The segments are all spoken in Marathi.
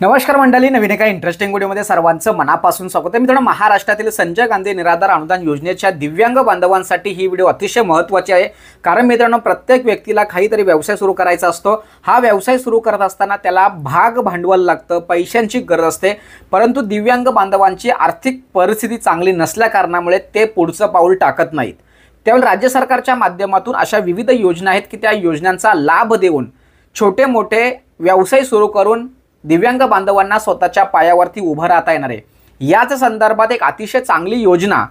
नमस्कार मंडळी, नवीन एका इंटरेस्टिंग व्हिडिओमध्ये सर्वांचं मनापासून स्वागत आहे. मित्रांनो, महाराष्ट्रातील संजय गांधी निराधार अनुदान योजनेच्या दिव्यांग बांधवांसाठी ही व्हिडिओ अतिशय महत्त्वाची आहे. कारण मित्रांनो, प्रत्येक व्यक्तीला काहीतरी व्यवसाय सुरू करायचा असतो. हा व्यवसाय सुरू करत असताना त्याला भाग भांडवल लागतं, पैशांची गरज असते. परंतु दिव्यांग बांधवांची आर्थिक परिस्थिती चांगली नसल्या कारणामुळे ते पुढचं पाऊल टाकत नाहीत. त्यामुळे राज्य सरकारच्या माध्यमातून अशा विविध योजना आहेत की त्या योजनांचा लाभ देऊन छोटे मोठे व्यवसाय सुरू करून दिव्यांग बांधवांना स्वतःच्या पायावरती उभं राहता येणार आहे. याच संदर्भात एक अतिशय चांगली योजना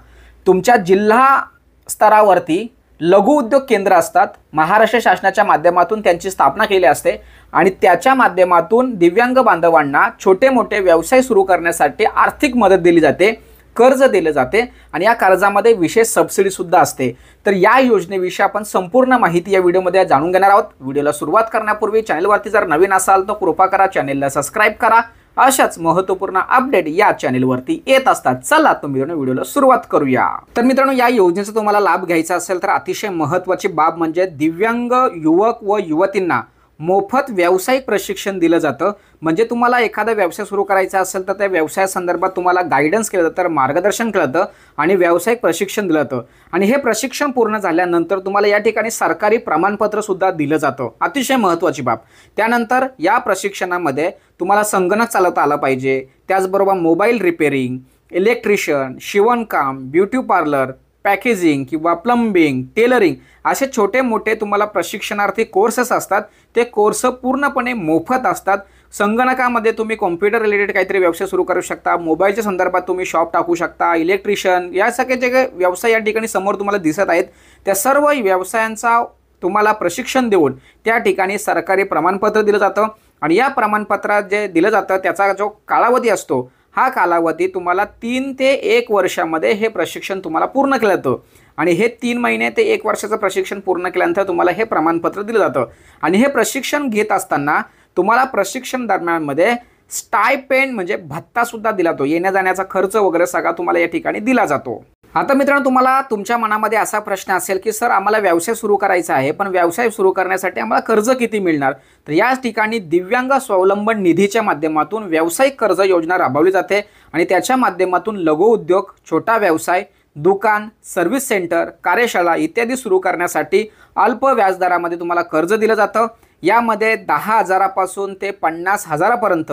तुमच्या जिल्हा स्तरावरती लघु उद्योग केंद्र असतात, महाराष्ट्र शासनाच्या माध्यमातून त्यांची स्थापना केली असते आणि त्याच्या माध्यमातून दिव्यांग बांधवांना छोटे मोठे व्यवसाय सुरू करण्यासाठी आर्थिक मदत दिली जाते, कर्ज दिले जाते आणि या कर्जामध्ये विशेष सबसिडी सुद्धा असते. तर या योजनेविषयी आपण संपूर्ण माहिती या व्हिडिओमध्ये जाणून घेणार आहोत. व्हिडिओला सुरुवात करण्यापूर्वी चॅनलवरती जर नवीन असाल तर कृपा करा चॅनलला सबस्क्राइब करा. अशाच महत्त्वपूर्ण अपडेट या चॅनलवरती येत असतात. चला तुम्ही व्हिडिओला सुरुवात करूया. तर मित्रांनो, या योजनेचा तुम्हाला लाभ घ्यायचा असेल तर अतिशय महत्त्वाची बाब म्हणजे दिव्यांग युवक व युवतींना मोफत व्यावसायिक प्रशिक्षण दिलं जातं. म्हणजे तुम्हाला एखादा व्यवसाय सुरू करायचा असेल तर त्या व्यवसायासंदर्भात तुम्हाला गायडन्स केलं जातं, मार्गदर्शन केलं जातं आणि व्यावसायिक प्रशिक्षण दिलं जातं. आणि हे प्रशिक्षण पूर्ण झाल्यानंतर तुम्हाला या ठिकाणी सरकारी प्रमाणपत्र सुद्धा दिलं जातं. अतिशय महत्त्वाची बाब. त्यानंतर या प्रशिक्षणामध्ये तुम्हाला संगणक चालवता आला पाहिजे, त्याचबरोबर मोबाईल रिपेअरिंग, इलेक्ट्रिशियन, शिवणकाम, ब्युटी पार्लर, पॅकेजिंग किंवा प्लंबिंग, टेलरिंग असे छोटे मोठे तुम्हाला प्रशिक्षणार्थी कोर्सेस असतात. ते कोर्स पूर्णपणे मोफत असतात. संगणकामध्ये तुम्ही कॉम्प्युटर रिलेटेड काहीतरी व्यवसाय सुरू करू शकता, मोबाईलच्या संदर्भात तुम्ही शॉप टाकू शकता, इलेक्ट्रिशियन, या सगळे जे व्यवसाय या ठिकाणी समोर तुम्हाला दिसत आहेत त्या सर्व व्यवसायांचा तुम्हाला प्रशिक्षण देऊन त्या ठिकाणी सरकारी प्रमाणपत्र दिलं जातं. आणि या प्रमाणपत्रात जे दिलं जातं त्याचा जो कालावधी असतो हा कालावधी तुम्हाला 3 ते 1 वर्षामध्ये हे प्रशिक्षण तुम्हाला पूर्ण केलं जातं. आणि हे 3 महिने ते 1 वर्षाचं प्रशिक्षण पूर्ण केल्यानंतर तुम्हाला हे प्रमाणपत्र दिलं जातं. आणि हे प्रशिक्षण घेत असताना तुम्हाला प्रशिक्षण दरम्यानमध्ये स्टायपेंड म्हणजे भत्ता सुद्धा दिला जातो. येण्या जाण्याचा खर्च वगैरे सगळा तुम्हाला या ठिकाणी दिला जातो. आता मित्रांनो, तुम्हाला तुमच्या मनामध्ये असा प्रश्न असेल की सर, आम्हाला व्यवसाय सुरू करायचा आहे पण व्यवसाय सुरू करण्यासाठी आम्हाला कर्ज किती मिळणार? तर या ठिकाणी दिव्यांग स्वावलंबन निधीच्या माध्यमातून व्यावसायिक कर्ज योजना राबवली जाते आणि त्याच्या माध्यमातून लघु उद्योग, छोटा व्यवसाय, दुकान, सर्व्हिस सेंटर, कार्यशाळा इत्यादी सुरू करण्यासाठी अल्प व्याजदरामध्ये तुम्हाला कर्ज दिलं जातं. यामध्ये 10,000 पासून ते 50,000 पर्यंत,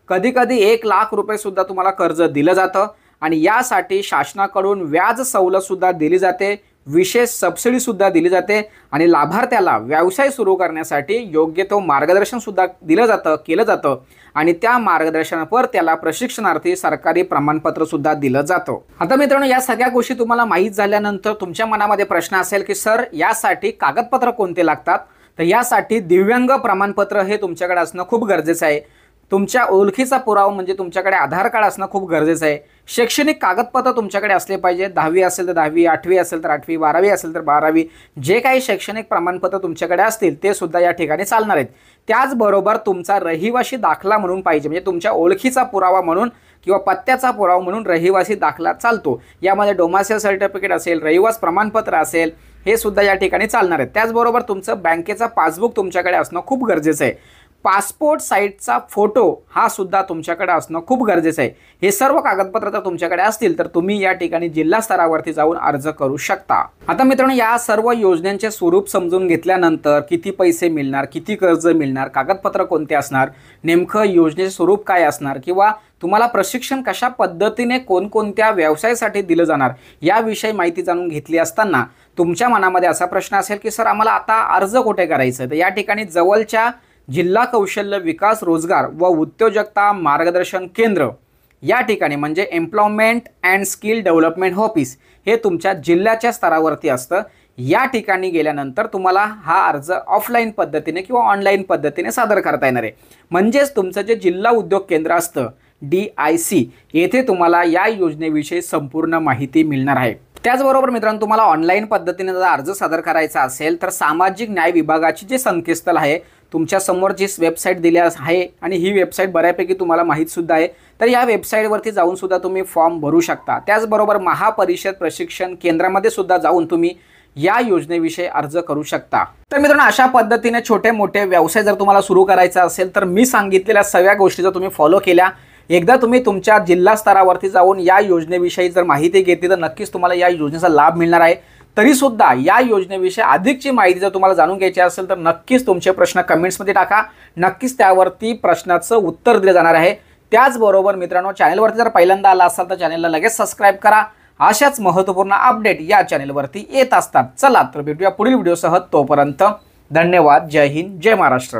कधीकधी 1 लाख रुपये सुद्धा तुम्हाला कर्ज दिलं जातं. आणि यासाठी शासनाकडून व्याज सवलत सुद्धा दिली जाते, विशेष सबसिडी सुद्धा दिली जाते आणि लाभार्थ्याला व्यवसाय सुरू करण्यासाठी योग्य तो मार्गदर्शन सुद्धा केलं जातं आणि त्या मार्गदर्शनावर त्याला प्रशिक्षणार्थी सरकारी प्रमाणपत्र सुद्धा दिलं जातं. आता मित्रांनो, या सगळ्या गोष्टी तुम्हाला माहीत झाल्यानंतर तुमच्या मनामध्ये प्रश्न असेल की सर, यासाठी कागदपत्र कोणते लागतात? तर यासाठी दिव्यांग प्रमाणपत्र हे तुमच्याकडे असणं खूप गरजेचं आहे. तुमच्या ओळखीचा पुरावा म्हणजे तुमच्याकडे आधार कार्ड असणं खूप गरजेचं आहे. शैक्षणिक कागदपत्र तुमच्याकडे असले पाहिजे. 10वी असेल तर 10वी, 8वी असेल तर 8वी, 12वी असेल तर 12वी, जे काही शैक्षणिक प्रमाणपत्र तुमच्याकडे असतील ते सुद्धा या ठिकाणी चालणार आहेत. त्याचबरोबर तुमचा रहिवासी दाखला म्हणून पाहिजे, म्हणजे तुमच्या ओळखीचा पुरावा म्हणून किंवा पत्त्याचा पुरावा म्हणून रहिवासी दाखला चालतो. यामध्ये डोमासाईल सर्टिफिकेट असेल, रहिवास प्रमाणपत्र असेल, हे सुद्धा या ठिकाणी चालणार आहे. त्याचबरोबर तुमचं बँकेचा पासबुक तुमच्याकडे असणं खूप गरजेचं आहे. पासपोर्ट साईजचा फोटो हा सुद्धा तुमच्याकडे असणं खूप गरजेचं आहे. हे सर्व कागदपत्र जर तुमच्याकडे असतील तर तुम्ही या ठिकाणी जिल्हा स्तरावरती जाऊन अर्ज करू शकता. आता मित्रांनो, या सर्व योजनांचे स्वरूप समजून घेतल्यानंतर किती पैसे मिळणार, किती कर्ज मिळणार, कागदपत्र कोणते असणार, नेमकं योजनेचे स्वरूप काय असणार किंवा तुम्हाला प्रशिक्षण कशा पद्धतीने कोणकोणत्या व्यवसायासाठी दिलं जाणार याविषयी माहिती जाणून घेतली असताना तुमच्या मनामध्ये असा प्रश्न असेल की सर, आम्हाला आता अर्ज कुठे करायचं? तर या ठिकाणी जवळच्या जिल्हा कौशल्य विकास, रोजगार व उद्योजकता मार्गदर्शन केंद्र या ठिकाणी म्हणजे employment and skill development office हे तुमच्या जिल्ह्याच्या स्तरावरती असतं. या ठिकाणी गेल्यानंतर तुम्हाला हा अर्ज ऑफलाईन पद्धतीने किंवा ऑनलाईन पद्धतीने सादर करता येणार आहे. म्हणजेच तुमचं जे जिल्हा उद्योग केंद्र असतं DIC, येथे तुम्हाला या योजनेविषयी संपूर्ण माहिती मिळणार आहे. त्याचबरोबर मित्रांनो, तुम्हाला ऑनलाईन पद्धतीने जर अर्ज सादर करायचा असेल तर सामाजिक न्याय विभागाची जे संकेतस्थळ आहे तुमच्या समोर जी वेबसाईट दिली आहे आणि ही वेबसाईट बऱ्यापैकी तुम्हाला माहीत सुद्धा आहे. तर या वेबसाईटवरती जाऊन सुद्धा तुम्ही फॉर्म भरू शकता. त्याचबरोबर महापरिषद प्रशिक्षण केंद्रामध्ये सुद्धा जाऊन तुम्ही या योजनेविषयी अर्ज करू शकता। तर मित्रांनो, अशा पद्धतीने छोटे मोठे व्यवसाय जर तुम्हाला सुरू करायचा असेल तर मी सांगितलेल्या सगळ्या गोष्टी जर तुम्ही फॉलो केल्या, एकदा तुम्ही तुमच्या जिल्हा स्तरावरती जाऊन या योजनेविषयी जर माहिती घेतली तर नक्कीच तुम्हाला या योजनेचा लाभ मिळणार आहे। तरी सुद्धा या योजनेविषयी अधिकची माहिती जर तुम्हाला जाणून घ्यायची असेल तर नक्कीच तुमचे प्रश्न कमेंट्समध्ये टाका, नक्कीच त्यावरती प्रश्नाचं उत्तर दिलं जाणार आहे। त्याचबरोबर मित्रांनो, चॅनलवरती जर पहिल्यांदा आला असाल तर चॅनलला लगेच सबस्क्राईब करा। अशाच महत्त्वपूर्ण अपडेट या चॅनलवरती येत असतात। चला तर भेटूया पुढील व्हिडिओसह, तोपर्यंत धन्यवाद। जय हिंद, जय महाराष्ट्र।